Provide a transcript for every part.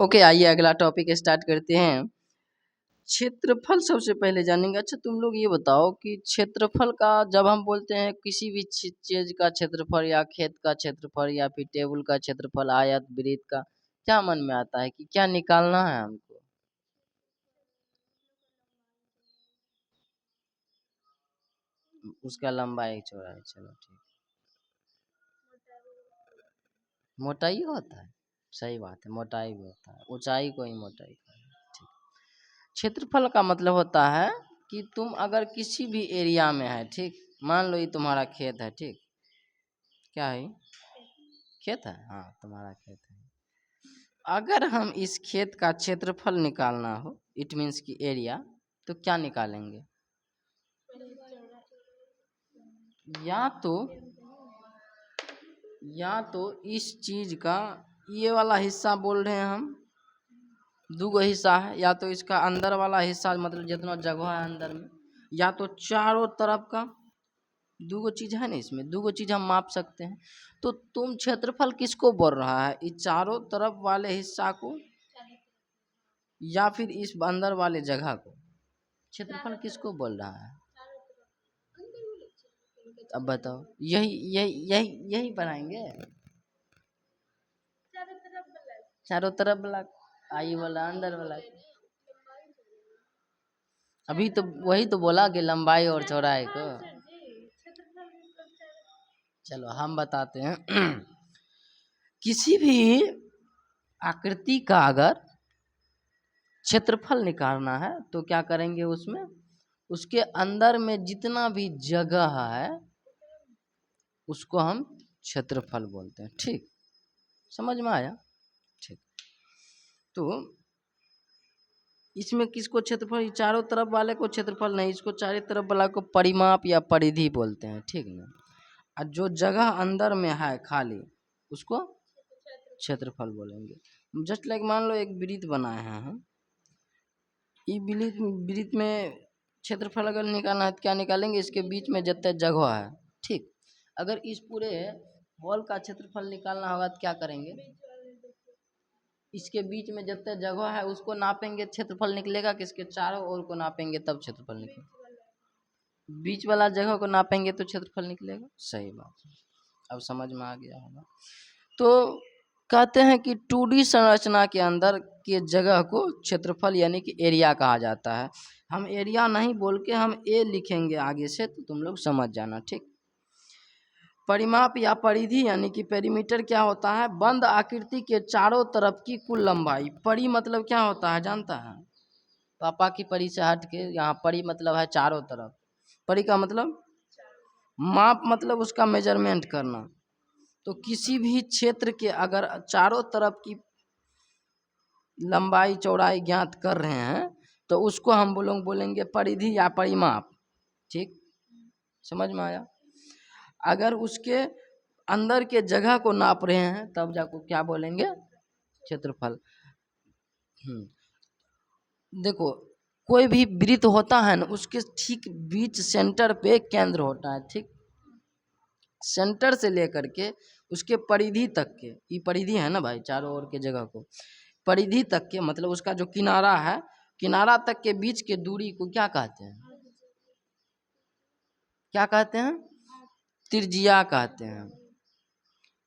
Okay, आइए अगला topic start करते हैं। क्षेत्रफल सबसे पहले जानेंगे। अच्छा, तुम लोग ये बताओ कि क्षेत्रफल का जब हम बोलते हैं किसी भी चीज का क्षेत्रफल या खेत का क्षेत्रफल या फिर टेबल का क्षेत्रफल, आयत, वृत्त का, क्या मन में आता है कि क्या निकालना है हमको? उसका लंबाई चौड़ाई, चलो ठीक। मोटाई होता है, सही बात है, मोटाई भी होता है, ऊंचाई को ही मोटाई का है, ठीक। क्षेत्रफल का मतलब होता है कि तुम अगर किसी भी एरिया में है, ठीक, मान लो ये तुम्हारा खेत है, ठीक, क्या है, खेत है, हाँ तुम्हारा खेत है। अगर हम इस खेत का क्षेत्रफल निकालना हो, इट मीन्स की एरिया, तो क्या निकालेंगे? या तो इस चीज का ये वाला हिस्सा बोल रहे हैं हम, दो गो हिस्सा है, या तो इसका अंदर वाला हिस्सा मतलब जितना जगह है अंदर में, या तो चारों तरफ का, दो गो चीज है ना, इसमें दो गो चीज हम माप सकते हैं। तो तुम क्षेत्रफल किसको बोल रहा है, इस चारों तरफ वाले हिस्सा को या फिर इस अंदर वाले जगह को? क्षेत्रफल किसको बोल रहा है? अब बताओ, यही यही यही यही बनाएंगे, चारों तरफ वाला, आई वाला, अंदर वाला। अभी तो वही तो बोला कि लंबाई और चौड़ाई को। चलो हम बताते हैं। किसी भी आकृति का अगर क्षेत्रफल निकालना है तो क्या करेंगे, उसमें उसके अंदर में जितना भी जगह है उसको हम क्षेत्रफल बोलते हैं, ठीक, समझ में आया, ठीक। तो इसमें किसको क्षेत्रफल, चारों तरफ वाले को क्षेत्रफल नहीं, इसको चारों तरफ वाला को परिमाप या परिधि बोलते हैं, ठीक ना। और जो जगह अंदर में है खाली उसको क्षेत्रफल बोलेंगे। जस्ट लाइक मान लो एक वृत्त बनाए हैं हम, ये वृत्त में क्षेत्रफल अगर निकालना है तो क्या निकालेंगे, इसके बीच में जितने जगह है, ठीक। अगर इस पूरे वॉल का क्षेत्रफल निकालना होगा तो क्या करेंगे, इसके बीच में जितने जगह है उसको नापेंगे, क्षेत्रफल निकलेगा, किसके चारों ओर को नापेंगे तब क्षेत्रफल निकलेगा, बीच वाला जगह को नापेंगे तो क्षेत्रफल निकलेगा, सही बात है। अब समझ में आ गया होगा। तो कहते हैं कि 2D संरचना के अंदर के जगह को क्षेत्रफल यानी कि एरिया कहा जाता है। हम एरिया नहीं बोल के हम ए लिखेंगे आगे से, तो तुम लोग समझ जाना, ठीक। परिमाप या परिधि यानी कि पेरीमीटर क्या होता है, बंद आकृति के चारों तरफ की कुल लंबाई। परि मतलब क्या होता है जानता है? पापा की परी से हट के यहाँ परि मतलब है चारों तरफ। परि का मतलब माप, मतलब उसका मेजरमेंट करना। तो किसी भी क्षेत्र के अगर चारों तरफ की लंबाई चौड़ाई ज्ञात कर रहे हैं तो उसको हम बोलेंगे परिधि या परिमाप, ठीक, समझ में आया। अगर उसके अंदर के जगह को नाप रहे हैं तब जाको क्या बोलेंगे, क्षेत्रफल। देखो, कोई भी वृत्त होता है ना, उसके ठीक बीच सेंटर पे केंद्र होता है, ठीक, सेंटर से लेकर के उसके परिधि तक के, ये परिधि है ना भाई, चारों ओर के जगह को परिधि तक के, मतलब उसका जो किनारा है, किनारा तक के बीच के दूरी को क्या कहते हैं, क्या कहते हैं, त्रिज्या कहते हैं,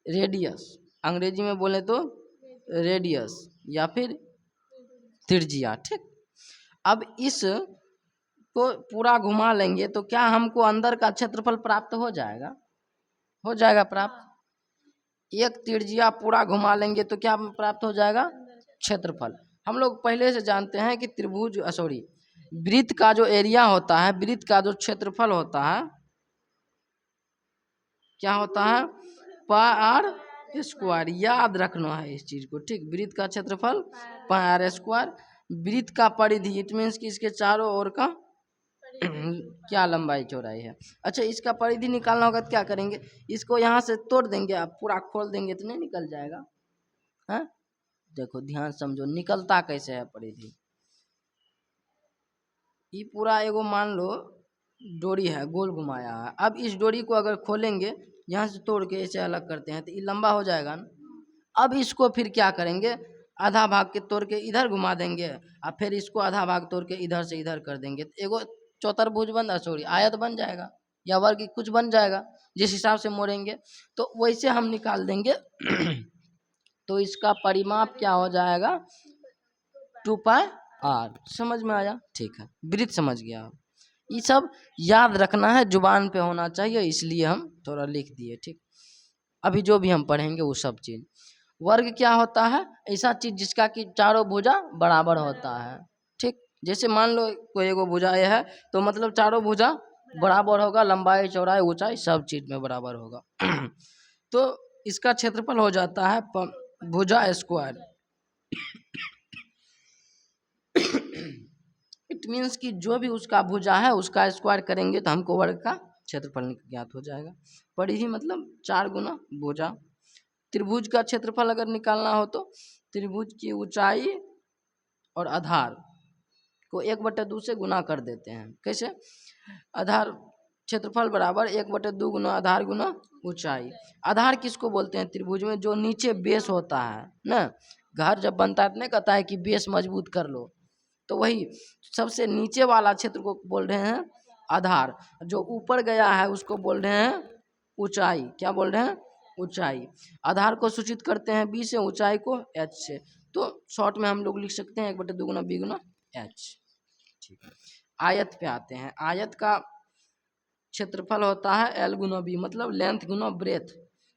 रेडियस, अंग्रेजी में बोले तो रेडियस या फिर त्रिज्या, ठीक। अब इस को पूरा घुमा लेंगे तो क्या हमको अंदर का क्षेत्रफल प्राप्त हो जाएगा, हो जाएगा प्राप्त। एक त्रिज्या पूरा घुमा लेंगे तो क्या प्राप्त हो जाएगा, क्षेत्रफल। हम लोग पहले से जानते हैं कि त्रिभुज सॉरी वृत्त का जो एरिया होता है, वृत्त का जो क्षेत्रफल होता है क्या होता है, पाई आर स्क्वायर। याद रखना है इस चीज को, ठीक। वृत्त का क्षेत्रफल पाई आर स्क्वायर, वृत्त का परिधि इट मीन्स कि इसके चारों ओर का क्या लंबाई चौड़ाई है। अच्छा, इसका परिधि निकालना होगा तो क्या करेंगे, इसको यहाँ से तोड़ देंगे, आप पूरा खोल देंगे तो नहीं निकल जाएगा, है। देखो ध्यान समझो, निकलता कैसे है परिधि। ये पूरा एगो मान लो डोरी है, गोल घुमाया है। अब इस डोरी को अगर खोलेंगे, यहाँ से तोड़ के इसे अलग करते हैं तो ये लंबा हो जाएगा ना। अब इसको फिर क्या करेंगे, आधा भाग के तोड़ के इधर घुमा देंगे और फिर इसको आधा भाग तोड़ के इधर से इधर कर देंगे तो एगो चौतरभुज बन सॉरी आयत बन जाएगा या वर्ग कुछ बन जाएगा जिस हिसाब से मोड़ेंगे तो वैसे हम निकाल देंगे। तो इसका परिमाप क्या हो जाएगा 2πr। समझ में आया? ठीक है, वृत्त समझ गया आप। ये सब याद रखना है, जुबान पे होना चाहिए, इसलिए हम थोड़ा लिख दिए। ठीक, अभी जो भी हम पढ़ेंगे वो सब चीज। वर्ग क्या होता है? ऐसा चीज जिसका कि चारों भुजा बराबर होता है। ठीक, जैसे मान लो कोई एगो भुजा ये है तो मतलब चारों भुजा बराबर होगा, लंबाई चौड़ाई ऊंचाई सब चीज में बराबर होगा। तो इसका क्षेत्रफल हो जाता है भुजा स्क्वायर। इट मीन्स कि जो भी उसका भुजा है उसका स्क्वायर करेंगे तो हमको वर्ग का क्षेत्रफल ज्ञात हो जाएगा। परिधि मतलब 4 गुना भुजा। त्रिभुज का क्षेत्रफल अगर निकालना हो तो त्रिभुज की ऊंचाई और आधार को 1/2 से गुना कर देते हैं। कैसे? आधार क्षेत्रफल बराबर 1/2 गुना आधार गुना ऊंचाई। आधार किसको बोलते हैं त्रिभुज में? जो नीचे बेस होता है ना, घर जब बनता है तो नहीं कहता है कि बेस मजबूत कर लो, तो वही सबसे नीचे वाला क्षेत्र को बोल रहे हैं आधार। जो ऊपर गया है उसको बोल रहे हैं ऊंचाई। क्या बोल रहे हैं? ऊंचाई। आधार को सूचित करते हैं बी से, ऊंचाई को एच से। तो शॉर्ट में हम लोग लिख सकते हैं 1/2 गुना बी गुना एच। ठीक है, आयत पे आते हैं। आयत का क्षेत्रफल होता है एल गुना बी, मतलब लेंथ गुना ब्रेथ।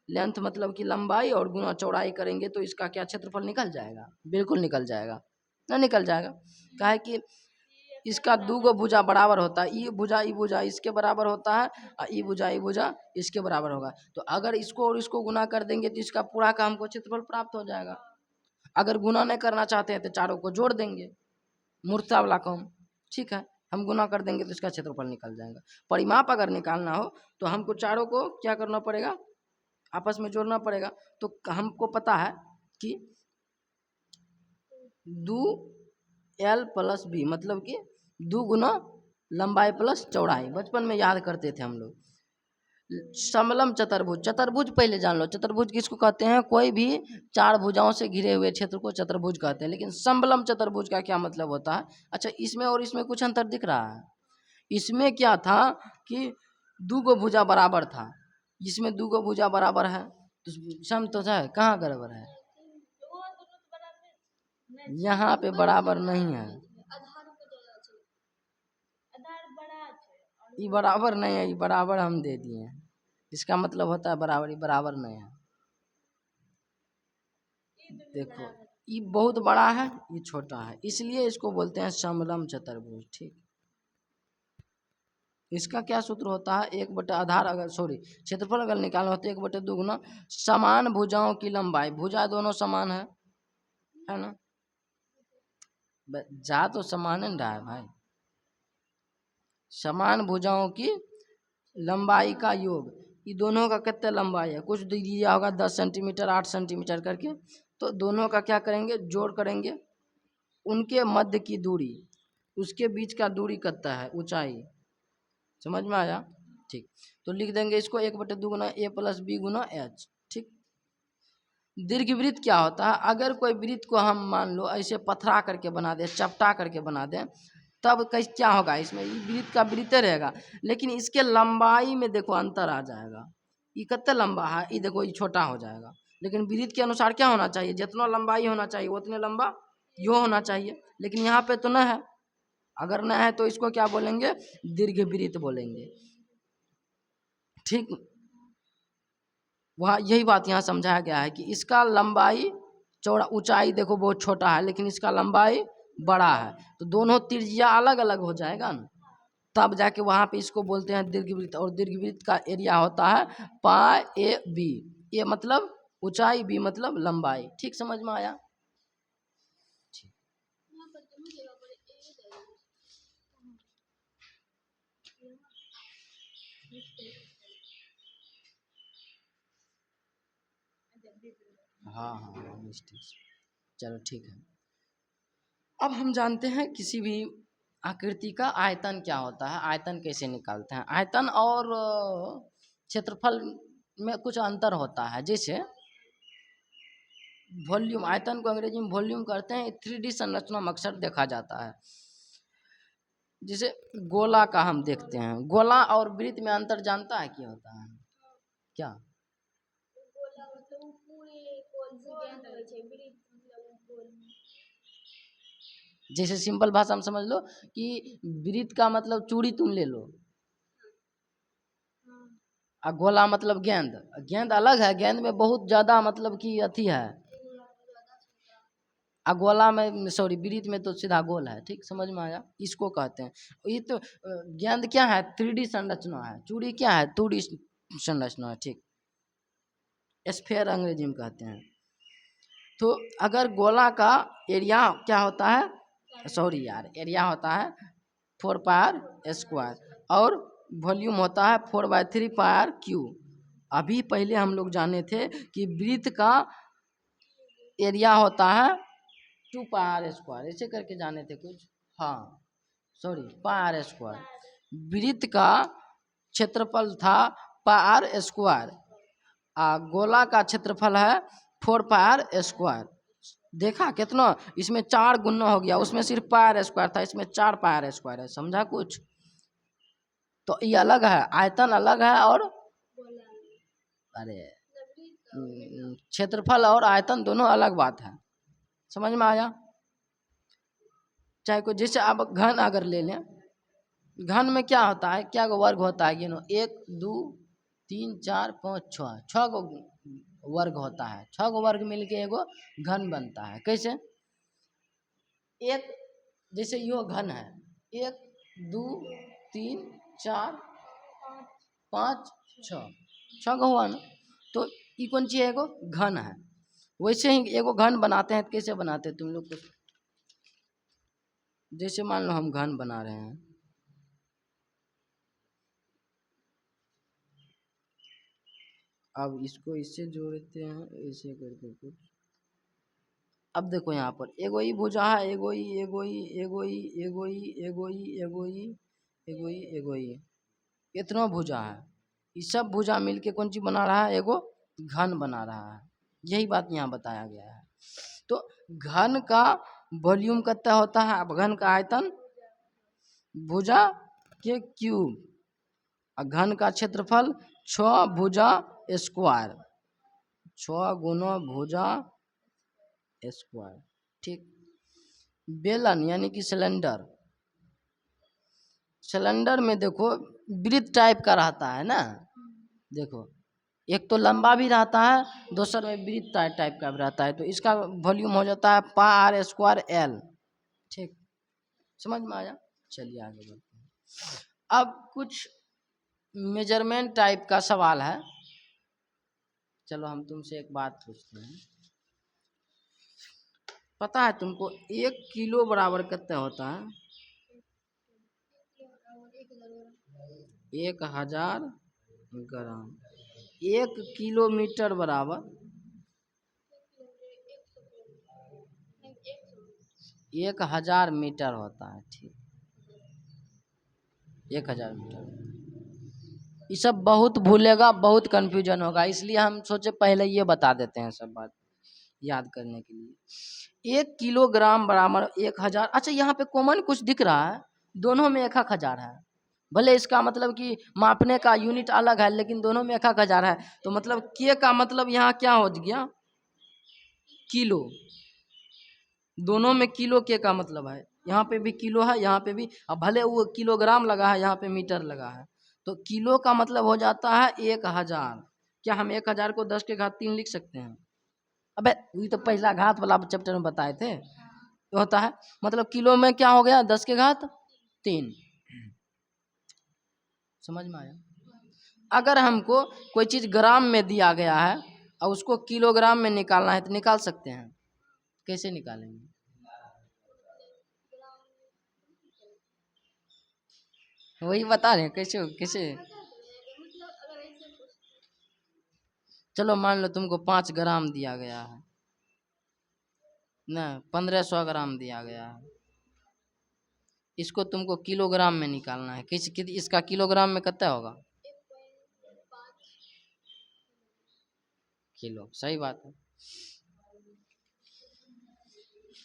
लेंथ मतलब कि लंबाई और गुना चौड़ाई करेंगे तो इसका क्या क्षेत्रफल निकल जाएगा? बिल्कुल निकल जाएगा ना, निकल जाएगा। काहे कि इसका 2 भुजा बराबर होता है, ई भुजा इसके बराबर होता है और ई भुजा इसके बराबर होगा। तो अगर इसको और इसको गुना कर देंगे तो इसका पूरा का हमको क्षेत्रफल प्राप्त हो जाएगा। अगर गुना नहीं करना चाहते हैं तो चारों को जोड़ देंगे, मूर्खता वाला काम। ठीक है, हम गुना कर देंगे तो इसका क्षेत्रफल निकल जाएगा। परिमाप अगर निकालना हो तो हमको चारों को क्या करना पड़ेगा? आपस में जोड़ना पड़ेगा। तो हमको पता है कि 2l + b मतलब कि 2 गुना लंबाई प्लस चौड़ाई। बचपन में याद करते थे हम लोग। समलम चतुर्भुज, चतुर्भुज पहले जान लो। चतुर्भुज किसको कहते हैं? कोई भी 4 भुजाओं से घिरे हुए क्षेत्र को चतुर्भुज कहते हैं। लेकिन समलम चतुर्भुज का क्या मतलब होता है? अच्छा, इसमें और इसमें कुछ अंतर दिख रहा है? इसमें क्या था कि 2 भुजा बराबर था, जिसमें 2 भुजा बराबर है तो सम तो है। कहाँ गड़बड़ है? यहाँ पे बराबर नहीं है, ये बराबर नहीं है, ये बराबर हम दे दिए हैं। इसका मतलब होता है बराबर, ये बराबर नहीं है। देखो, ये बहुत बड़ा है, ये छोटा है, इसलिए इसको बोलते हैं समलम चतुर्भुज। ठीक, इसका क्या सूत्र होता है? 1 आधार अगर सॉरी क्षेत्रफल अगर निकालना होता है 1/2 गुना समान भुजाओं की लंबाई। भुजा दोनों समान है ना? जा तो समान है ना भाई। समान भुजाओं की लंबाई का योग, ये दोनों का कितना लंबाई है? कुछ दिया होगा 10 सेंटीमीटर 8 सेंटीमीटर करके। तो दोनों का क्या करेंगे? जोड़ करेंगे। उनके मध्य की दूरी, उसके बीच का दूरी कितना है? ऊंचाई। समझ में आया? ठीक, तो लिख देंगे इसको 1/2 गुना a + b गुना h। ठीक, दीर्घवृत्त क्या होता है? अगर कोई वृत्त को हम मान लो ऐसे पथरा करके बना दें, चपटा करके बना दें, तब कैसे क्या होगा? इसमें वृत्त का वृत्त रहेगा, लेकिन इसके लंबाई में देखो अंतर आ जाएगा। ये कितना लंबा है, ये देखो ये छोटा हो जाएगा। लेकिन वृत्त के अनुसार क्या होना चाहिए? जितना लंबाई होना चाहिए उतने लंबा यो होना चाहिए, लेकिन यहाँ पे तो न है। अगर न है तो इसको क्या बोलेंगे? दीर्घवृत्त बोलेंगे। ठीक, वहाँ यही बात यहाँ समझाया गया है कि इसका लंबाई चौड़ा ऊंचाई देखो बहुत छोटा है, लेकिन इसका लंबाई बड़ा है, तो दोनों त्रिज्या अलग अलग हो जाएगा ना, तब जाके वहाँ पे इसको बोलते हैं दीर्घवृत्त। और दीर्घवृत्त का एरिया होता है पाई ए बी। ए मतलब ऊंचाई, बी मतलब लंबाई। ठीक, समझ में आया? हाँ हाँ मिस्टेक। चलो ठीक है, अब हम जानते हैं किसी भी आकृति का आयतन क्या होता है, आयतन कैसे निकालते हैं। आयतन और क्षेत्रफल में कुछ अंतर होता है। जैसे वॉल्यूम, आयतन को अंग्रेजी में वॉल्यूम कहते हैं। 3D संरचना में अक्सर देखा जाता है। जिसे गोला का हम देखते हैं, गोला और वृत्त में अंतर जानता है क्या होता है? क्या? जैसे सिंपल भाषा में समझ लो कि वृत्त का मतलब चूड़ी तुम ले लो, और गोला मतलब गेंद। गेंद अलग है, गेंद में बहुत ज्यादा मतलब कि अथी है, और गोला में सॉरी वृत्त में तो सीधा गोल है। ठीक, समझ में आया? इसको कहते हैं। ये तो गेंद क्या है? 3D संरचना है। चूड़ी क्या है? 2D संरचना है। ठीक, स्फीयर अंग्रेजी में कहते हैं। तो अगर गोला का एरिया क्या होता है, सॉरी यार, एरिया होता है 4πr², और वॉल्यूम होता है 4/3πr³। अभी पहले हम लोग जाने थे कि वृत्त का एरिया होता है 2πr², ऐसे करके जाने थे कुछ। हाँ सॉरी, πr²। वृत्त का क्षेत्रफल था πr², गोला का क्षेत्रफल है 4πr²। देखा कितना इसमें 4 गुना हो गया, उसमें सिर्फ πr² था, इसमें 4πr² है। समझा कुछ? तो ये अलग है, आयतन अलग है, और अरे क्षेत्रफल और आयतन दोनों अलग बात है। समझ में आया? चाहे कोई, जैसे आप घन अगर ले लें, घन में क्या होता है, क्या वर्ग होता है? गिनो, 1 2 3 4 5 6, 6 गो वर्ग होता है। 6 गो वर्ग मिलके एगो घन बनता है। कैसे? एक, जैसे यो घन है, 1 2 3 4 5 6, 6 गो हुआ ना। तो ये कौन चीज है? एगो घन है। वैसे ही एगो घन बनाते हैं। कैसे बनाते हैं तुम लोग? जैसे मान लो हम घन बना रहे हैं, अब इसको इससे जोड़ते हैं ऐसे करके कुछ। अब देखो यहाँ पर एगो ही भुजा है, एगो ही एगो ही एगो ही एगो ही एगो ही एगो ही एगो ही एगो ही, इतना भुजा है। ये सब भुजा मिलके कौन चीज बना रहा है? एगो घन बना रहा है। यही बात यहाँ बताया गया है। तो घन का वॉल्यूम कितना होता है? अब घन का आयतन भुजा के क्यूब, और घन का क्षेत्रफल 6 भुजा स्क्वायर, 6 गुना भुजा स्क्वायर। ठीक, बेलन यानी कि सिलेंडर, सिलेंडर में देखो वृत्त टाइप का रहता है ना। देखो एक तो लंबा भी रहता है, दूसर में वृत्त टाइप का भी रहता है। तो इसका वॉल्यूम हो जाता है πr²L। ठीक, समझ में आया? चलिए आगे बढ़ते हैं। अब कुछ मेजरमेंट टाइप का सवाल है। चलो हम तुमसे एक बात पूछते हैं। पता है तुमको 1 किलो बराबर कितना होता है? 1000 ग्राम। 1 किलोमीटर बराबर 1000 मीटर होता है। ठीक, 1000 मीटर। ये सब बहुत भूलेगा, बहुत कंफ्यूजन होगा, इसलिए हम सोचे पहले ये बता देते हैं सब बात याद करने के लिए। 1 किलोग्राम बराबर 1000। अच्छा, यहाँ पे कॉमन कुछ दिख रहा है, दोनों में 1000 है। भले इसका मतलब कि मापने का यूनिट अलग है, लेकिन दोनों में 1000 है। तो मतलब के का मतलब यहाँ क्या हो गया? किलो। दोनों में किलो के का मतलब है, यहाँ पे भी किलो है, यहाँ पे भी। अब भले वो किलोग्राम लगा है, यहाँ पे मीटर लगा है, तो किलो का मतलब हो जाता है 1000। क्या हम 1000 को 10 के घात 3 लिख सकते हैं? अबे ये तो पहला घात वाला चैप्टर में बताए थे। तो होता है मतलब किलो में क्या हो गया? 10 के घात 3। समझ में आया? अगर हमको कोई चीज ग्राम में दिया गया है और उसको किलोग्राम में निकालना है, तो निकाल सकते हैं। कैसे निकालेंगे? वही बता रहे हैं कैसे कैसे। चलो मान लो तुमको 5 ग्राम दिया गया है ना, 1500 ग्राम दिया गया है। इसको तुमको किलोग्राम में निकालना है। इसका किलोग्राम में कितना होगा? किलो। सही बात है।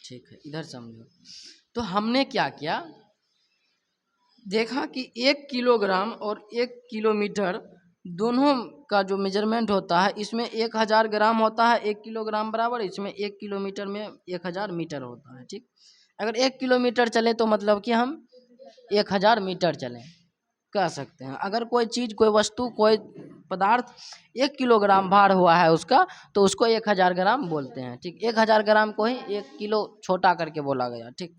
ठीक है, इधर समझो। तो हमने क्या किया, देखा कि 1 किलोग्राम और 1 किलोमीटर दोनों का जो मेजरमेंट होता है, इसमें 1000 ग्राम होता है 1 किलोग्राम बराबर, इसमें 1 किलोमीटर में 1000 मीटर होता है। ठीक, अगर 1 किलोमीटर चले तो मतलब कि हम 1000 मीटर चलें, कह सकते हैं। अगर कोई चीज़, कोई वस्तु, कोई पदार्थ 1 किलोग्राम भार हुआ है उसका, तो उसको 1000 ग्राम बोलते हैं। ठीक, 1000 ग्राम को ही 1 किलो छोटा करके बोला गया। ठीक,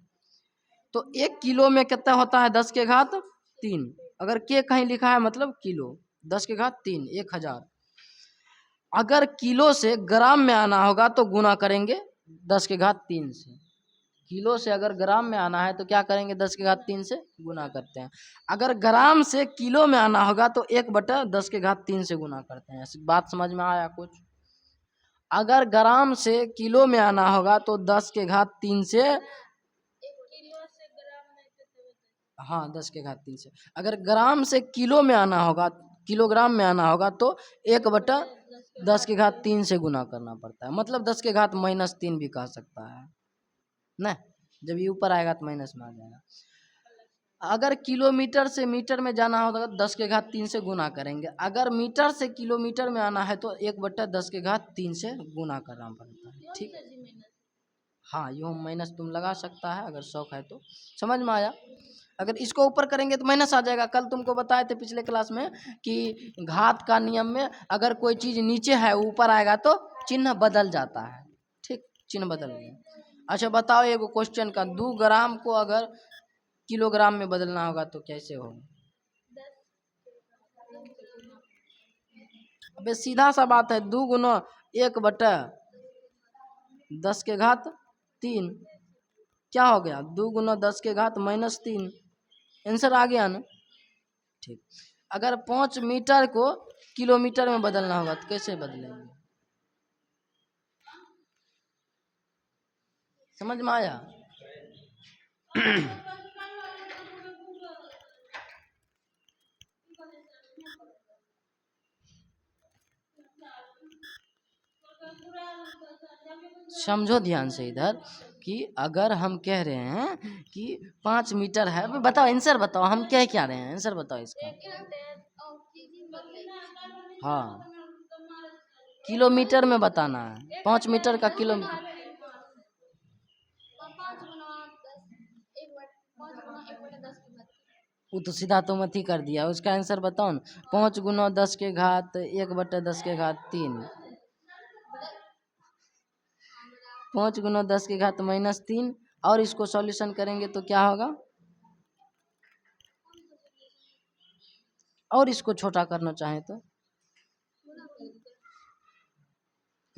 तो 1 किलो में कितना होता है, 10 के घात 3। अगर के कहीं लिखा है मतलब किलो, 10 के घात 3, 1000। अगर किलो से ग्राम में आना होगा तो गुना करेंगे 10 के घात 3 से। किलो से अगर ग्राम में आना है तो क्या करेंगे, 10 के घात 3 से गुना करते हैं। अगर ग्राम से किलो में आना होगा तो 1/10 के घात 3 से गुना करते हैं। ऐसी बात समझ में आया कुछ? अगर ग्राम से किलो में आना होगा तो 10 के घात 3 से, हाँ 10 के घात 3 से। अगर ग्राम से किलो में आना होगा, किलोग्राम में आना होगा तो 1/10 के घात 3 से गुना करना पड़ता है। मतलब 10 के घात-3 भी कह सकता है ना, जब ये ऊपर आएगा तो माइनस में आ जाएगा। अगर किलोमीटर से मीटर में जाना होगा तो 10 के घात 3 से गुना करेंगे। अगर मीटर से किलोमीटर में आना है तो 1/10 के घात 3 से गुना करना पड़ता है। ठीक, हाँ यो माइनस तुम लगा सकता है अगर शौक है तो। समझ में आया? अगर इसको ऊपर करेंगे तो माइनस आ जाएगा। कल तुमको बताए थे पिछले क्लास में कि घात का नियम में अगर कोई चीज़ नीचे है ऊपर आएगा तो चिन्ह बदल जाता है। ठीक, चिन्ह बदल गया। अच्छा बताओ, एगो क्वेश्चन का, 2 ग्राम को अगर किलोग्राम में बदलना होगा तो कैसे होगा? अबे सीधा सा बात है, 2 गुना 1/10 के घात 3 क्या हो गया, 2 गुना 10 के घात-3। आंसर आ गया ना? ठीक, अगर 5 मीटर को किलोमीटर में बदलना होगा तो कैसे बदलेंगे? समझ में आया? समझो ध्यान से इधर कि अगर हम कह रहे हैं कि 5 मीटर है, बताओ आंसर बताओ, हम कह क्या रहे हैं, आंसर बताओ इसका। हाँ, किलोमीटर में बताना है, 5 मीटर का किलोमीटर। वो तो सीधा तुम अथी कर दिया, उसका आंसर बताओ ना। 5 गुना 10 के घात 1/10 के घात 3, 5 गुना 10 के घात-3। और इसको सॉल्यूशन करेंगे तो क्या होगा, और इसको छोटा करना चाहे तो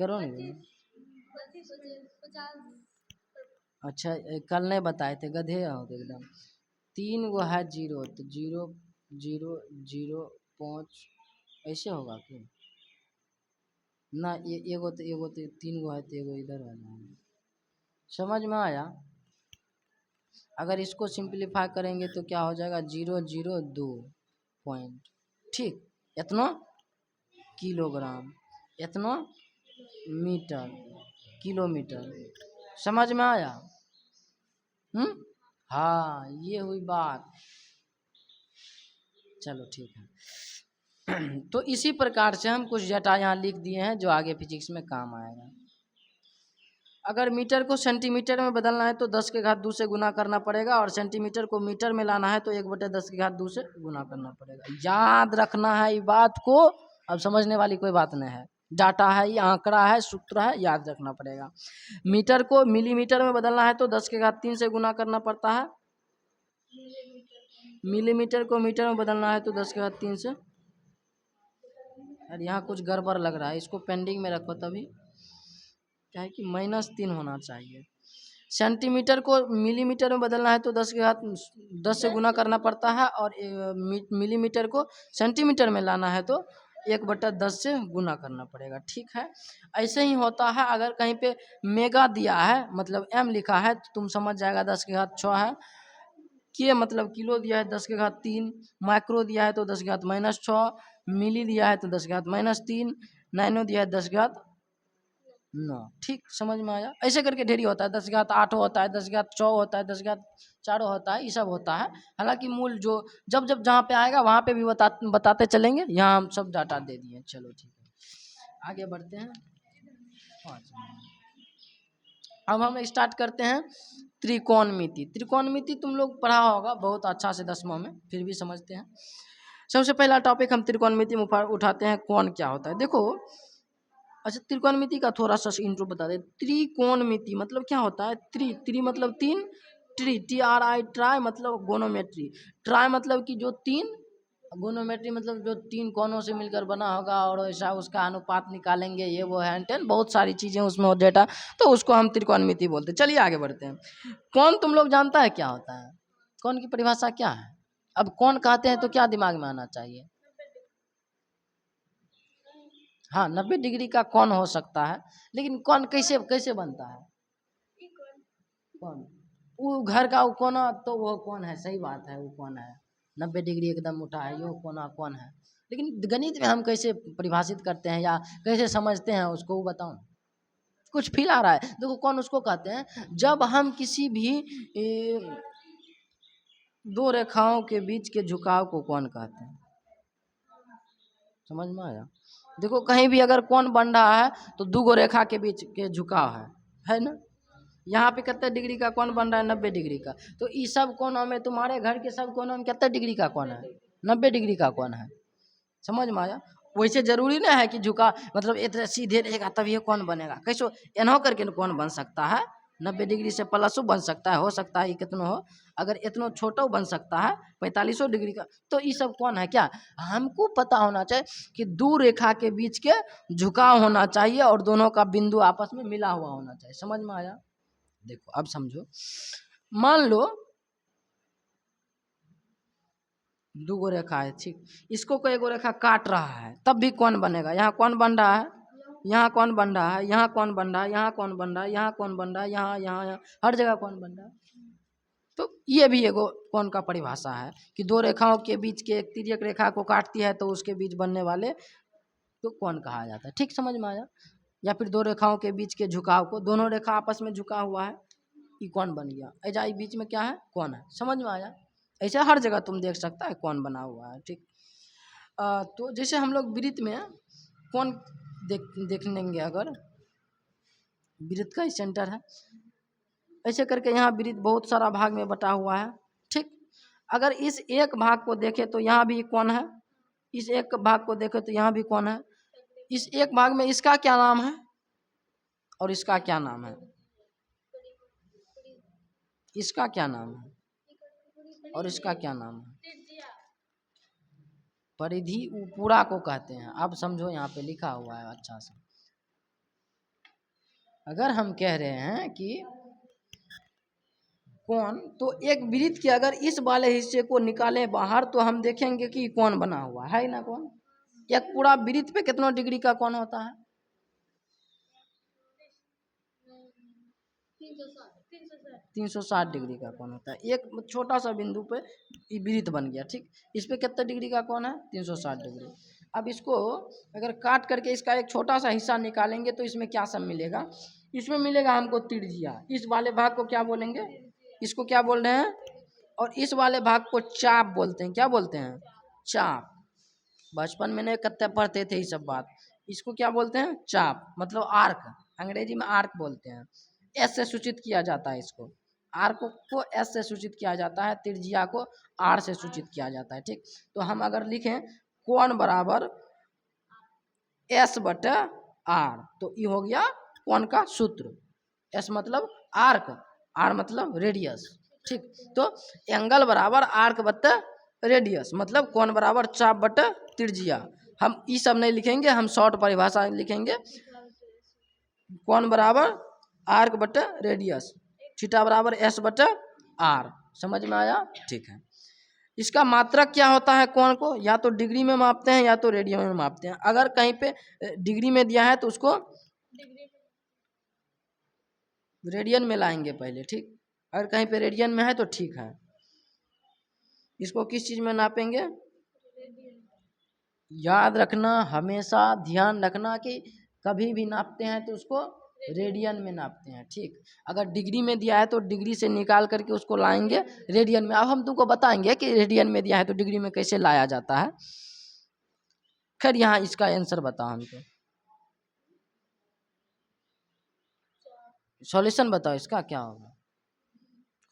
करो ना। अच्छा कल नहीं बताए थे, गधे हो एकदम। 3 गो है जीरो तो 0 0 0 5 ऐसे होगा क्या? ना ये एगो तो 3 गो है तो एगो इधर है ना। समझ में आया? अगर इसको सिंप्लीफाई करेंगे तो क्या हो जाएगा, 002 पॉइंट। ठीक, इतना किलोग्राम, इतना मीटर, किलोमीटर। समझ में आया? हाँ ये हुई बात। चलो ठीक है। तो इसी प्रकार से हम कुछ डाटा यहाँ लिख दिए हैं जो आगे फिजिक्स में काम आएगा। अगर मीटर को सेंटीमीटर में बदलना है तो 10 के घात 2 से गुना करना पड़ेगा, और सेंटीमीटर को मीटर में लाना है तो 1/10 के घात 2 से गुना करना पड़ेगा। याद रखना है ये बात को, अब समझने वाली कोई बात नहीं है। डाटा है, ये आंकड़ा है, सूत्र है, याद रखना पड़ेगा। मीटर को मिलीमीटर में बदलना है तो 10 के घात 3 से गुना करना पड़ता है। मिलीमीटर को मीटर में बदलना है तो 10 के घात 3 से। अरे यहाँ कुछ गड़बड़ लग रहा है, इसको पेंडिंग में रखो तभी, क्या है कि -3 होना चाहिए। सेंटीमीटर को मिलीमीटर में बदलना है तो 10 से गुना करना पड़ता है, और मिलीमीटर को सेंटीमीटर में लाना है तो 1/10 से गुना करना पड़ेगा। ठीक है, ऐसे ही होता है। अगर कहीं पे मेगा दिया है मतलब m लिखा है तो तुम समझ जाएगा 10 के घात 6 है। के मतलब किलो दिया है 10 के घात 3, माइक्रो दिया है तो 10 के घात-6, मिली दिया है तो 10 के घात-3, नैनो दिया है 10 के घात 9। ठीक, समझ में आया। ऐसे करके ढेरी होता है, 10 घात 8 होता है, 10 घात 6 होता है, 10 घात 4 होता है, ये सब होता है। हालांकि मूल जो जब जब जहाँ पे आएगा वहाँ पे भी बताते चलेंगे। यहाँ हम सब डाटा दे दिए। चलो ठीक है, आगे बढ़ते हैं। अब हम स्टार्ट करते हैं त्रिकोणमिति। त्रिकोणमिति तुम लोग पढ़ा होगा बहुत अच्छा से 10वां में, फिर भी समझते हैं। सबसे पहला टॉपिक हम त्रिकोणमिति में उठाते हैं, कोण क्या होता है। देखो, अच्छा, त्रिकोणमिति का थोड़ा सा इंट्रो बता दे। त्रिकोणमिति मतलब क्या होता है? त्रि मतलब 3, TRI ट्राई मतलब गोनोमेट्री, ट्राई मतलब कि जो 3, गोनोमेट्री मतलब जो 3 कोनों से मिलकर बना होगा और ऐसा उसका अनुपात निकालेंगे, ये वो हैंड टेन बहुत सारी चीजें उसमें हो डेटा, तो उसको हम त्रिकोणमिति बोलते हैं। चलिए आगे बढ़ते हैं। कोण तुम लोग जानता है क्या होता है? कोण की परिभाषा क्या है? अब कोण कहते हैं तो क्या दिमाग में आना चाहिए? हाँ, 90 डिग्री का कोण हो सकता है, लेकिन कोण कैसे कैसे बनता है? कौन? वो घर का वो कोना, तो वो कौन है? सही बात है, वो कौन है? 90 डिग्री एकदम उठा है, यो कोना कौन है? लेकिन गणित में हम कैसे परिभाषित करते हैं या कैसे समझते हैं उसको, वो बताओ। कुछ फील आ रहा है? देखो, कौन उसको कहते हैं जब हम किसी भी दो रेखाओं के बीच के झुकाव को कौन कहते हैं। समझ में आया? देखो, कहीं भी अगर कौन बन रहा है तो दो गो रेखा के बीच के झुकाव है ना? यहाँ पे कितने डिग्री का कौन बन रहा है? 90 डिग्री का। तो ये सब कोनों में, तुम्हारे घर के सब कोनों में कितने डिग्री का कौन है? 90 डिग्री का कौन है। समझ में आया? वैसे जरूरी ना है कि झुका मतलब इतने सीधे रहेगा तब ये कौन बनेगा। कैसो एनहो करके कौन बन सकता है? 90 डिग्री से प्लसो बन सकता है, हो सकता है ये कितनो हो। अगर इतना छोटा बन सकता है 45 डिग्री का, तो ये सब कौन है क्या? हमको पता होना चाहिए कि दो रेखा के बीच के झुकाव होना चाहिए और दोनों का बिंदु आपस में मिला हुआ होना चाहिए। समझ में आया? देखो अब समझो, मान लो दो गो रेखा है, ठीक, इसको कोई एगो रेखा काट रहा है तब भी कौन बनेगा? यहाँ कौन बन रहा है, यहाँ कौन बन रहा है, यहाँ कौन बन रहा है, यहाँ कौन बन रहा है, यहाँ कौन बन रहा है, यहाँ यहाँ यहाँ हर जगह कौन बन रहा है। तो ये भी एगो कौन का परिभाषा है कि दो रेखाओं के बीच के एक तिर्यक रेखा को काटती है तो उसके बीच बनने वाले तो कौन कहा जाता है। ठीक, समझ में आया? या फिर दो रेखाओं के बीच के झुकाव को, दोनों रेखा आपस में झुका हुआ है, ये कौन बन गया। ऐसा बीच में क्या है? कौन है। समझ में आया? ऐसा हर जगह तुम देख सकता है कौन बना हुआ है। ठीक, तो जैसे हम लोग वृत्त में कौन देख लेंगे, अगर वृत्त का ही सेंटर है, ऐसे करके यहाँ वृत्त बहुत सारा भाग में बटा हुआ है। ठीक, अगर इस एक भाग को देखें तो यहाँ भी कौन है, इस एक भाग को देखें तो यहाँ भी कौन है। इस एक भाग में इसका क्या नाम है और इसका क्या नाम है, इसका क्या नाम है और इसका क्या नाम है? परिधि पूरा को कहते हैं। अब समझो, यहाँ पे लिखा हुआ है अच्छा से। अगर हम कह रहे हैं कि कौन, तो एक वृत्त के अगर इस वाले हिस्से को निकालें बाहर तो हम देखेंगे कि कौन बना हुआ है ना। कौन, एक पूरा वृत्त पे कितना डिग्री का कौन होता है? 360 डिग्री का कौन होता है। एक छोटा सा बिंदु पे ये वृत्त बन गया। ठीक, इस पे कितना डिग्री का कौन है? 360 डिग्री। अब इसको अगर काट करके इसका एक छोटा सा हिस्सा निकालेंगे तो इसमें क्या सब मिलेगा? इसमें मिलेगा हमको त्रिज्या। इस वाले भाग को क्या बोलेंगे? इसको क्या बोल रहे हैं? और इस वाले भाग को चाप बोलते हैं। क्या बोलते हैं? चाप। बचपन में नहीं कत्ते पढ़ते थे ये सब बात। इसको क्या बोलते हैं? चाप, मतलब आर्क, अंग्रेजी में आर्क बोलते हैं। एस से सूचित किया जाता है इसको, आर्क को एस से सूचित किया जाता है, त्रिज्या को आर से सूचित किया जाता है। ठीक, तो हम अगर लिखें कोण बराबर एस बटे आर, तो ये हो गया कोण का सूत्र। एस मतलब आर्क, आर मतलब रेडियस। ठीक, तो एंगल बराबर आर्क बटे रेडियस, मतलब कोण बराबर चाप बटे त्रिज्या। हम ये सब नहीं लिखेंगे, हम शॉर्ट परिभाषा लिखेंगे। कोण बराबर आर्क बटे रेडियस, थीटा बराबर एस बटे आर। समझ में आया? ठीक है। इसका मात्रक क्या होता है कोण को? या तो डिग्री में मापते हैं या तो रेडियन में मापते हैं। अगर कहीं पे डिग्री में दिया है तो उसको रेडियन में लाएंगे पहले। ठीक, अगर कहीं पे रेडियन में है तो ठीक है। इसको किस चीज में नापेंगे? याद रखना, हमेशा ध्यान रखना कि कभी भी नापते हैं तो उसको रेडियन में नापते हैं। ठीक, अगर डिग्री में दिया है तो डिग्री से निकाल करके उसको लाएंगे रेडियन में। अब हम तुमको बताएंगे कि रेडियन में दिया है तो डिग्री में कैसे लाया जाता है। खैर यहाँ इसका आंसर बताओ हमको, सॉल्यूशन बताओ इसका क्या होगा।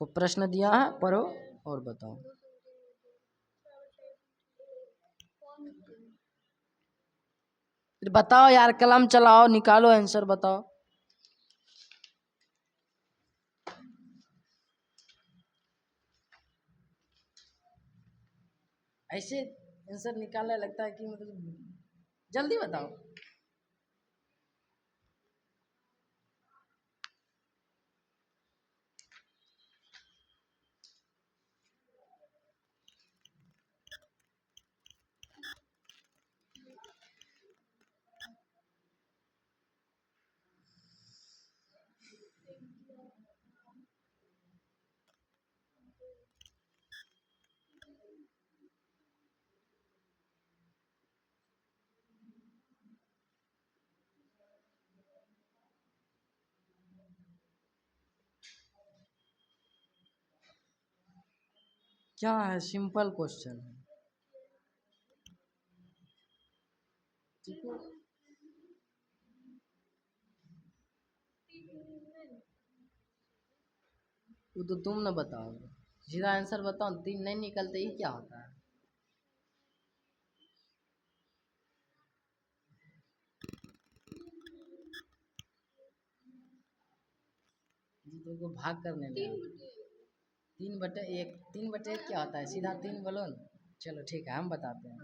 को प्रश्न दिया है, पढ़ो और बताओ। फिर बताओ यार, कलम चलाओ, निकालो आंसर बताओ। ऐसे आंसर निकालने लगता है कि मतलब जल्दी बताओ। क्या है, सिंपल क्वेश्चन है। ठीक है, वो तो तुम ना बताओगे, सीधा आंसर बताओ। 3 नहीं निकलते ही क्या होता है। जी तुमको भाग करने में 3/1, 3/1 क्या होता है, सीधा 3 बोलो ना। चलो ठीक है, हम बताते हैं।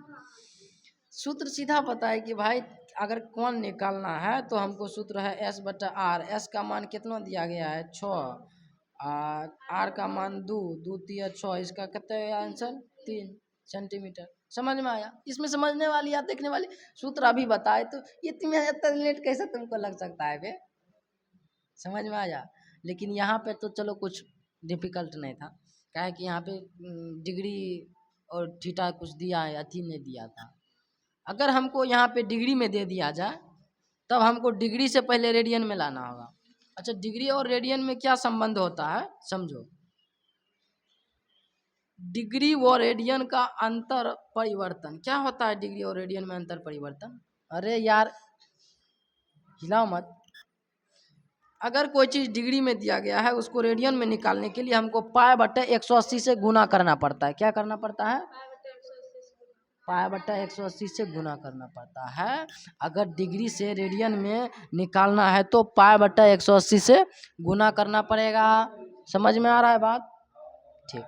सूत्र सीधा पता है कि भाई अगर कौन निकालना है तो हमको सूत्र है S/R। एस का मान कितना दिया गया है, 6। आर का मान 2, 2 तिया 6, इसका कितना है आंसर, 3 सेंटीमीटर। समझ में आया। इसमें समझने वाली या देखने वाली, सूत्र अभी बताए तो ये तुम्हें इतना लेट कैसे तुमको लग सकता है बे, समझ में आया। लेकिन यहाँ पे तो चलो कुछ डिफिकल्ट नहीं था, क्या है कि यहाँ पे डिग्री और थीटा कुछ दिया है, अथी ने दिया था। अगर हमको यहाँ पे डिग्री में दे दिया जाए तब हमको डिग्री से पहले रेडियन में लाना होगा। अच्छा, डिग्री और रेडियन में क्या संबंध होता है समझो। डिग्री व रेडियन का अंतर परिवर्तन क्या होता है, डिग्री और रेडियन में अंतर परिवर्तन। अरे यार हिलाओ मत। अगर कोई चीज़ डिग्री में दिया गया है उसको रेडियन में निकालने के लिए हमको π/180 से गुना करना पड़ता है। क्या करना पड़ता है, π/180 से गुना करना पड़ता है। अगर डिग्री से रेडियन में निकालना है तो π/180 से गुना करना पड़ेगा। समझ में आ रहा है बात, ठीक।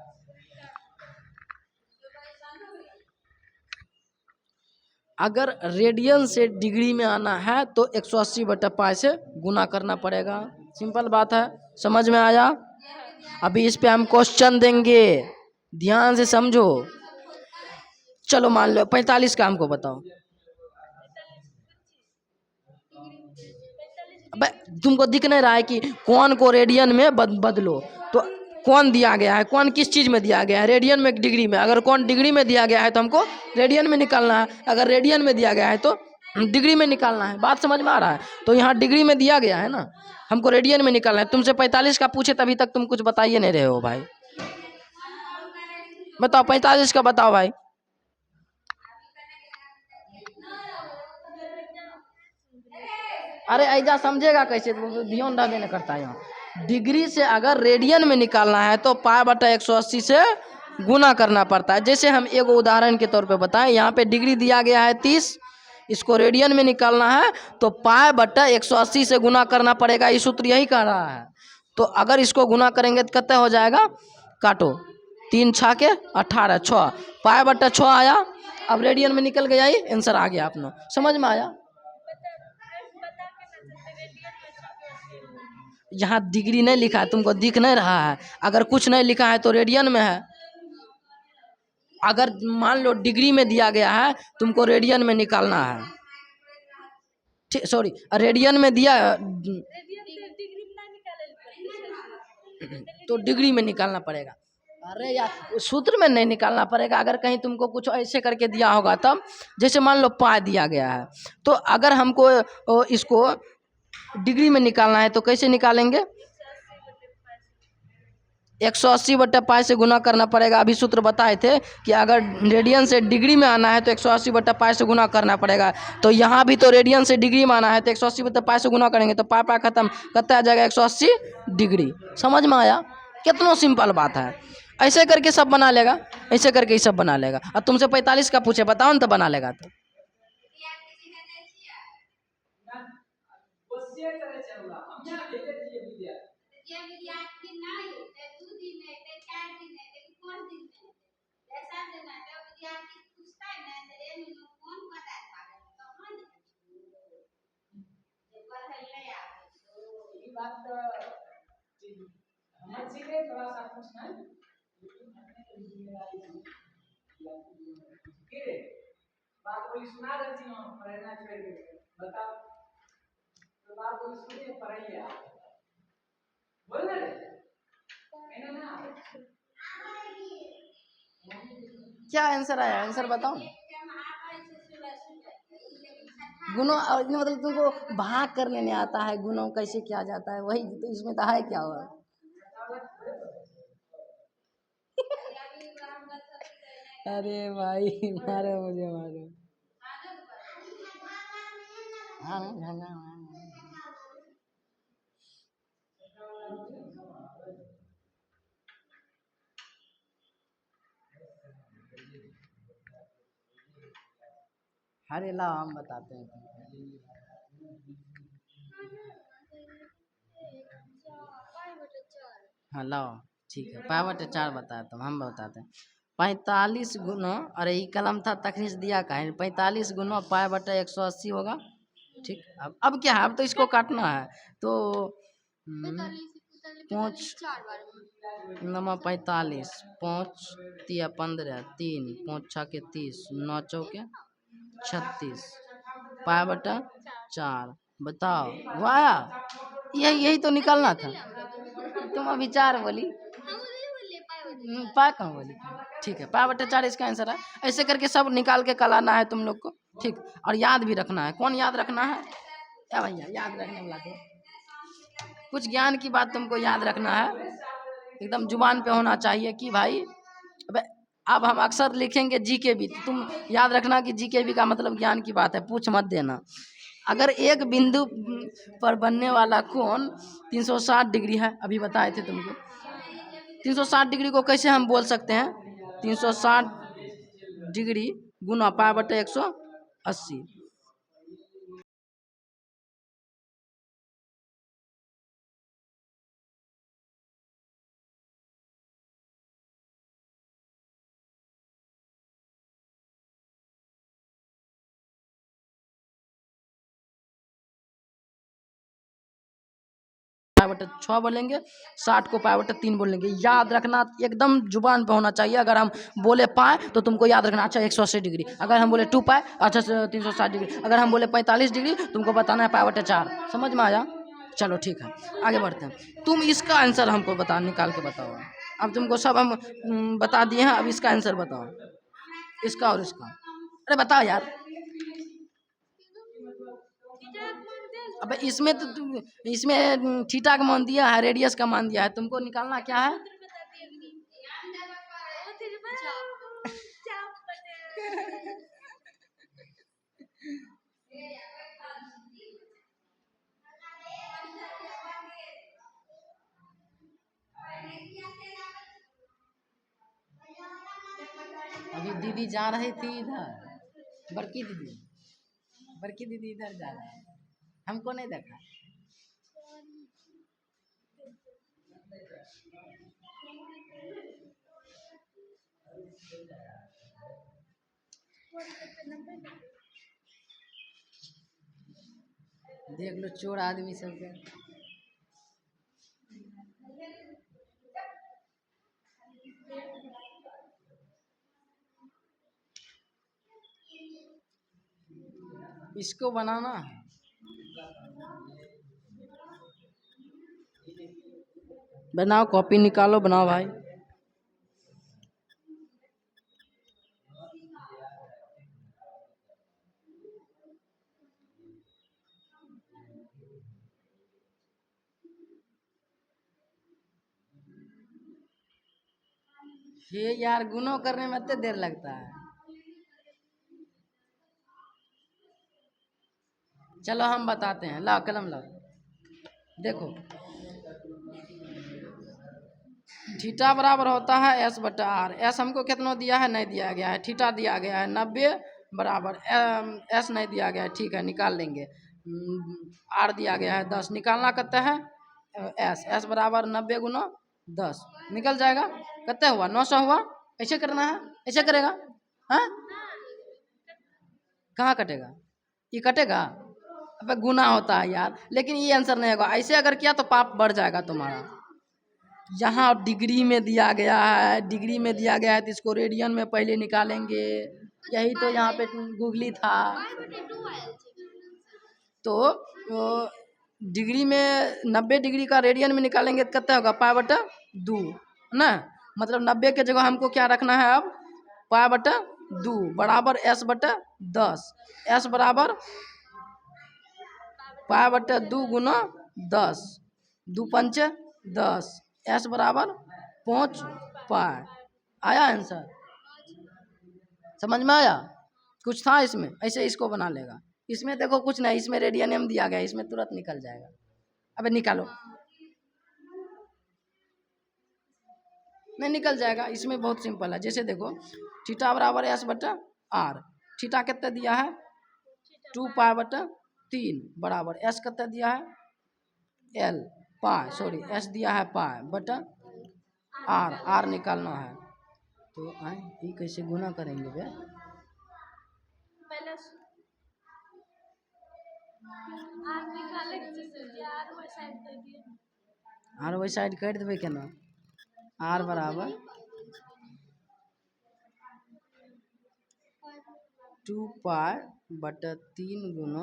अगर रेडियन से डिग्री में आना है तो 180/π से गुना करना पड़ेगा। सिंपल बात है, समझ में आया। अभी इस पे हम क्वेश्चन देंगे, ध्यान से समझो। चलो मान लो 45 का हमको बताओ। अबे तुमको दिख नहीं रहा है कि कौन को रेडियन में बदलो, तो कौन दिया गया है, कौन किस चीज़ में दिया गया है, रेडियन में डिग्री में। अगर कौन डिग्री में दिया गया है तो हमको रेडियन में निकालना है, अगर रेडियन में दिया गया है तो डिग्री में निकालना है। बात समझ में आ रहा है। तो यहाँ डिग्री में दिया गया है ना, हमको रेडियन में निकालना है। तुमसे 45 का पूछे तभी तक तुम कुछ बताइए नहीं रहे हो भाई। बताओ 45 का बताओ भाई। अरे ऐजा समझेगा कैसे, ध्यान डाले न करता है। यहाँ डिग्री से अगर रेडियन में निकालना है तो π/180 से गुना करना पड़ता है। जैसे हम एक उदाहरण के तौर पे बताएं, यहाँ पे डिग्री दिया गया है 30, इसको रेडियन में निकालना है तो π/180 से गुना करना पड़ेगा। ये सूत्र यही कह रहा है। तो अगर इसको गुना करेंगे तो कितना हो जाएगा, काटो 3 6 के 18, 6 π/6 आया। अब रेडियन में निकल गया, ये आंसर आ गया अपना। समझ में आया। यहाँ डिग्री नहीं लिखा है, तुमको दिख नहीं रहा है। अगर कुछ नहीं लिखा है तो रेडियन में है। अगर मान लो डिग्री में दिया गया है, तुमको रेडियन में निकालना है। ठीक, सॉरी, रेडियन में दिया तो डिग्री में निकालना पड़ेगा। अरे यार सूत्र में नहीं निकालना पड़ेगा। अगर कहीं तुमको कुछ ऐसे करके दिया होगा तब, जैसे मान लो π दिया गया है, तो अगर हमको इसको डिग्री में निकालना है तो कैसे निकालेंगे? 180/π से गुना करना पड़ेगा। अभी सूत्र बताए थे कि अगर रेडियन से डिग्री में आना है तो 180/π से गुना करना पड़ेगा। तो यहाँ भी तो रेडियन से डिग्री में आना है तो 180/π से गुना करेंगे तो पाई खत्म, कितना आ जाएगा 180 डिग्री। समझ में आया? कितना सिंपल बात है। ऐसे करके सब बना लेगा, ऐसे करके ही सब बना लेगा। और तुमसे 45 का पूछे बताओ ना तो बना लेगा। तो क्या आंसर आया? आंसर बताओ। गुणों मतलब तुमको भाग करने नहीं आता है, गुणों कैसे किया जाता है, वही तो इसमें तो है क्या हुआ। अरे भाई मारो मुझे, मारो। अरे लाओ हम बताते हैं। हाँ लाओ, ठीक है। π/4 बताया तुम, हम बताते हैं। 45 गुना, अरे ये कलम था तखनी से दिया का है। 45 गुना π/180 होगा। ठीक, अब क्या है, अब तो इसको काटना है। तो 5 नमा 45, 5 तिया 15, 3 5 6 के 30, 9 चौके 36, π/4। बताओ वो आया? यही यही तो निकालना था। तुम अभी 4 बोली, पा कहाँ बोली? ठीक है, π/4 इसका आंसर है। ऐसे करके सब निकाल के कल आना है तुम लोग को। ठीक, और याद भी रखना है। कौन याद रखना है? क्या भैया याद रखने वाला तो कुछ ज्ञान की बात तुमको याद रखना है, एकदम जुबान पे होना चाहिए कि भाई अबे अब हम अक्सर लिखेंगे जीके भी, तो तुम याद रखना कि जीके भी का मतलब ज्ञान की बात है, पूछ मत देना। अगर एक बिंदु पर बनने वाला कोण 360 डिग्री है, अभी बताए थे तुमको। 360 डिग्री को कैसे हम बोल सकते हैं? 360 डिग्री गुना π/180। π/6 बोलेंगे, 60 को π/3 बोलेंगे। याद रखना, एकदम जुबान पे होना चाहिए। अगर हम बोले पाए तो तुमको याद रखना अच्छा 180 डिग्री। अगर हम बोले 2 पाए अच्छा 360 डिग्री। अगर हम बोले 45 डिग्री तुमको बताना है π/4। समझ में आया? चलो ठीक है, आगे बढ़ते हैं। तुम इसका आंसर हमको बता, निकाल के बताओ। अब तुमको सब हम बता दिए हैं, अब इसका आंसर बताओ, इसका और इसका। अरे बताओ यार। अब इसमें तो इसमें थीटा का मान दिया है, रेडियस का मान दिया है, तुमको निकालना क्या है? अभी दीदी जा रही थी इधर, बड़की दीदी, बड़की दीदी इधर जा रही है, हमको नहीं देखा। देख लो चोर आदमी सबके। इसको बनाना है, बनाओ, कॉपी निकालो, बनाओ भाई। ये यार गुणों करने में इतने देर लगता है। चलो हम बताते हैं, ला कलम ला। देखो थीटा बराबर होता है एस बटा आर। एस हमको कितना दिया है, नहीं दिया गया है। थीटा दिया गया है 90 बराबर एस नहीं दिया गया है, ठीक है निकाल लेंगे। आर दिया गया है 10, निकालना कितना है एस। एस बराबर 90 गुना 10 निकल जाएगा। कितना हुआ 900 हुआ। ऐसे करना है, ऐसे करेगा हाँ, कहाँ कटेगा, ये कटेगा। अब गुना होता है यार, लेकिन ये आंसर नहीं होगा। ऐसे अगर किया तो पाप बढ़ जाएगा तुम्हारा। यहाँ डिग्री में दिया गया है, डिग्री में दिया गया है तो इसको रेडियन में पहले निकालेंगे। यही तो यहाँ पे गूगली था। तो डिग्री में 90 डिग्री का रेडियन में निकालेंगे तो कितना होगा, पाई बटा 2 ना। मतलब 90 के जगह हमको क्या रखना है अब, पाई बटा 2 बराबर एस बटा 10। एस बराबर पाई बटा 2 गुना 10, 2 पंचे 10। एस बराबर 5 पाई। आया आंसर, समझ में आया। कुछ था इसमें, ऐसे इसको बना लेगा। इसमें देखो कुछ नहीं, इसमें रेडियनियम दिया गया है, इसमें तुरंत निकल जाएगा। अबे निकालो, नहीं निकल जाएगा। इसमें बहुत सिंपल है। जैसे देखो थीटा बराबर एस बटा आर। थीटा कितना दिया है 2 पाई बटा 3 बराबर एस कितना दिया है एल पाई, सॉरी एस दिया है पाई बटा आर। आर निकालना है तो आए ये कैसे गुना करेंगे बे। आर वही साइड कर देवे केना। आर बराबर 2 पाई बटा 3 गुना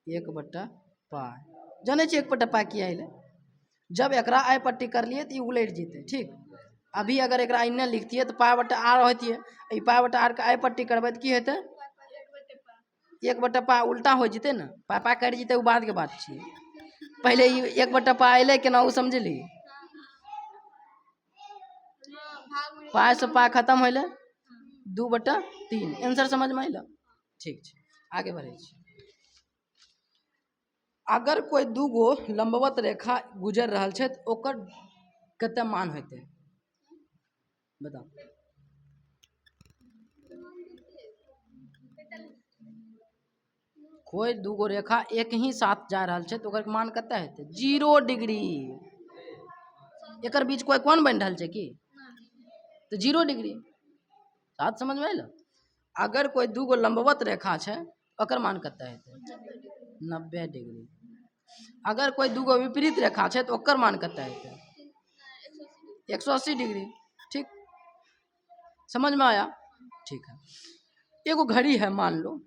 1 बटा पाई। जाने छे 1 बटा पाई किया है। जब एकरा आई पट्टी कर लिए तो ये उलट जीते, ठीक। अभी अगर एकरा इन्ने लिखती है तो पाई बटा आर होती है। ये पाई बटा आर का आई पट्टी करबे तो की हेते 1 बटा पाई उल्टा हो जीते ना, पाई पाई कट जीते, वो बाद के बात छे। पहले ये 1 बटा पाई अले केना वो समझली। पाई से पाई खत्म होले 2 बटा 3। आंसर समझ में आइल, ठीक छे आगे बढ़े छी। अगर कोई दूगो लंबवत रेखा गुजर रहा है तो ओकर कते मान होते बताओ। कोई दूगो रेखा एक ही साथ जा रहा है तो ओकर मान कते हेते 0 डिग्री। एकर बीच कोई कोण बन रहा है कि तो 0 डिग्री। बात समझ में आइल। अगर कोई दूगो लंबवत रेखा है ओकर मान कते हेते 90 डिग्री। अगर कोई दूगो विपरीत रेखा है तो ओकर मान कते हेते 180 डिग्री, ठीक समझ में आया। ठीक है, एगो घड़ी है मान लो,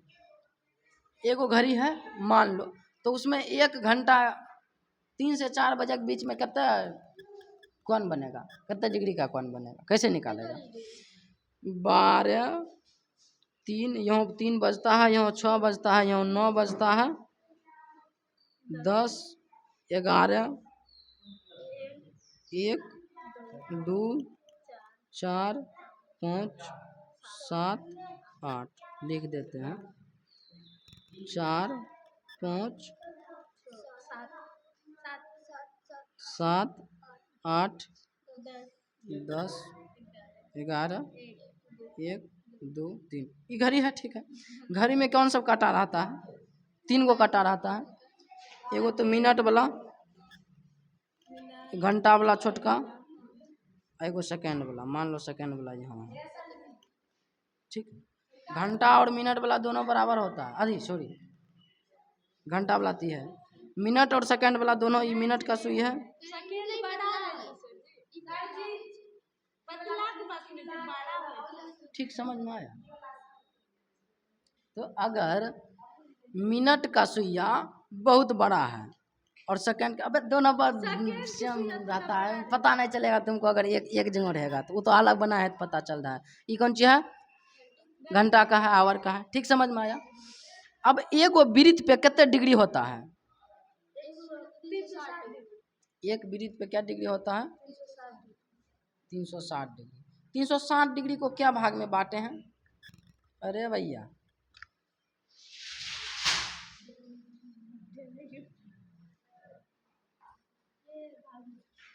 एगो घड़ी है मान लो, तो उसमें 1 घंटा 3 से 4 बजे के बीच में कितना कौन बनेगा, कितना डिग्री का कौन बनेगा, कैसे निकालेगा। 12 3 यहाँ 3 बजता है, यहाँ 6 बजता है, यहाँ 9 बजता है, 10 11 1 2 4 5 7 8 लिख देते हैं। 4 5 7 8 10 11 1 2 3 ये घड़ी है, ठीक है। घड़ी में कौन सब काटा रहता है, 3 गो काटा रहता है। एगो तो मिनट वाला, घंटा वाला छोटका, एगो सेकंड वाला, मान लो सेकंड वाला यहाँ है, ठीक है। घंटा और मिनट वाला दोनों बराबर होता है, अरे सॉरी घंटा वाला ती है, मिनट और सेकंड वाला दोनों, ये मिनट का सुई है। ठीक समझ में आया। तो अगर मिनट का सुइया बहुत बड़ा है और सेकंड का, अबे दोनों पर सेम रहता है, पता नहीं चलेगा तुमको। अगर एक जगह रहेगा तो वो तो अलग बना है तो पता चल रहा है। ये कौन चीज है, घंटा का है, आवर का है, ठीक समझ में आया। अब एगो वृत्त पे कितने डिग्री होता है, एक वृत्त पे क्या डिग्री होता है 360 डिग्री। 360 डिग्री को क्या भाग में बांटे हैं? अरे भैया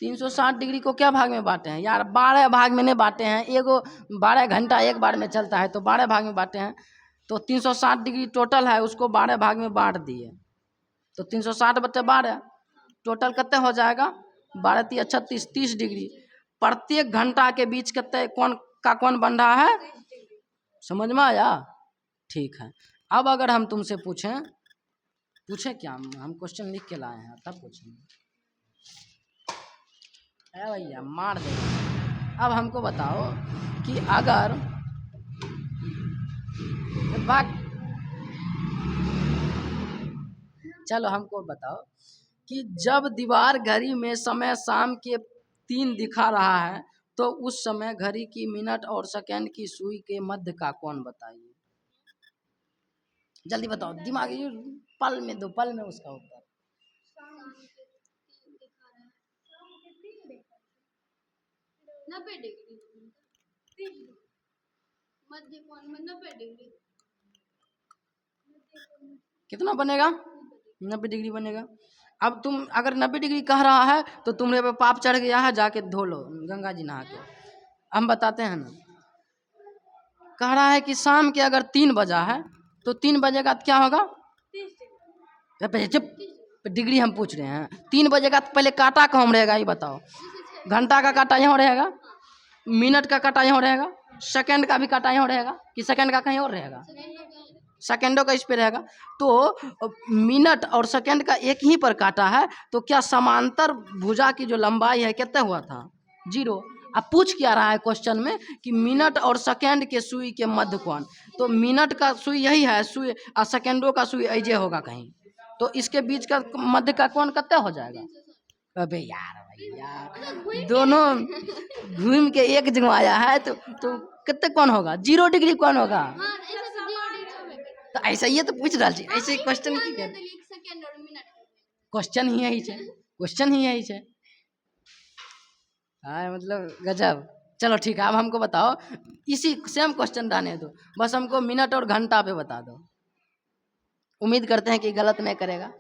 360 डिग्री को क्या भाग में बांटे हैं यार? 12 भाग में नहीं बांटे हैं। एगो 12 घंटा एक बार में चलता है तो 12 भाग में बांटे हैं। तो 360 डिग्री टोटल है, उसको 12 भाग में बांट दिए तो 360 बटे 12 टोटल कितने हो जाएगा? 12 तिया 36, 30 डिग्री। प्रत्येक घंटा के बीच कितने कौन बन रहा है? समझ में आया? ठीक है। अब अगर हम तुमसे पूछें क्या, हम क्वेश्चन लिख के लाए हैं तब पूछेंगे। है भैया मार दे। अब हमको बताओ कि अगर चलो हमको बताओ कि जब दीवार घड़ी में समय शाम के 3 दिखा रहा है तो उस समय घड़ी की मिनट और सेकंड की सुई के मध्य का कोण बताइए। जल्दी बताओ, दिमाग पल में दो, पल में उसका उत्तर। मध्य कोण में 90 डिग्री। कितना बनेगा? 90 डिग्री बनेगा। अब तुम अगर 90 डिग्री कह रहा है तो तुम्हारे पे पाप चढ़ गया है, जाके धो लो गंगा जी नहा के। हम बताते हैं ना, कह रहा है कि शाम के अगर 3 बजा है तो 3 बजेगा तो क्या होगा? चुप, डिग्री हम पूछ रहे हैं। 3 बजेगा तो पहले काटा कहाँ रहेगा ये बताओ? घंटा का काटा यहाँ रहेगा, मिनट का काटा यहाँ रहेगा, सेकंड का भी काटा यहाँ रहेगा, कि सेकंड का कहीं और रहेगा? सेकंडों का इस पे रहेगा। तो मिनट और सेकंड का एक ही पर काटा है तो क्या समांतर भुजा की जो लंबाई है कितना हुआ था? 0। अब पूछ क्या रहा है क्वेश्चन में कि मिनट और सेकंड के सुई के मध्य कोण। तो मिनट का सुई यही है, सुई और सेकंडों का सुई ऐजे होगा कहीं, तो इसके बीच का मध्य का कोण कितना हो जाएगा? अबे यार भैया दोनों घूम के एक जगह आया है तो कितने कोण होगा? 0 डिग्री कोण होगा। तो ऐसा ये तो पूछ रहा थी, ऐसे क्वेश्चन की कर क्वेश्चन ही यही है, क्वेश्चन ही यही है। हाँ मतलब गजब। चलो ठीक है, अब हमको बताओ, इसी सेम क्वेश्चन रहने दो, बस हमको मिनट और घंटा पे बता दो। उम्मीद करते हैं कि गलत नहीं करेगा।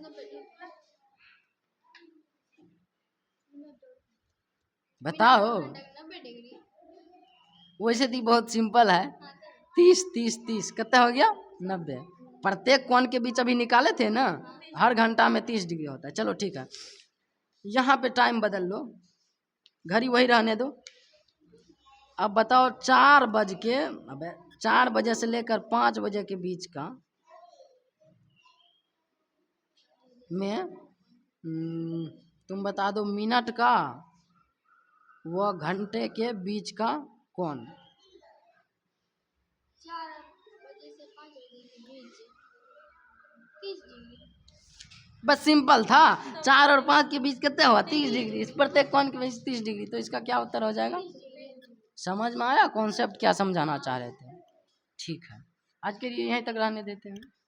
बताओ। वैसे तो बहुत सिंपल है। 30 30 30 कितना हो गया? 90। प्रत्येक कोण के बीच अभी निकाले थे ना, हर घंटा में 30 डिग्री होता है। चलो ठीक है, यहाँ पे टाइम बदल लो, घड़ी वही रहने दो। अब बताओ 4 बज के, अब 4 बजे से लेकर 5 बजे के बीच का में तुम बता दो मिनट का व घंटे के बीच का कोण। 4 बजे से 5 बजे के बीच 30 डिग्री। बस सिंपल था। 4 और 5 के बीच कितने हुआ? 30 डिग्री। इस प्रत्येक कोण के बीच 30 डिग्री, तो इसका क्या उत्तर हो जाएगा? समझ में आया कॉन्सेप्ट क्या समझाना चाह रहे थे? ठीक है, आज के लिए यहीं तक रहने देते हैं।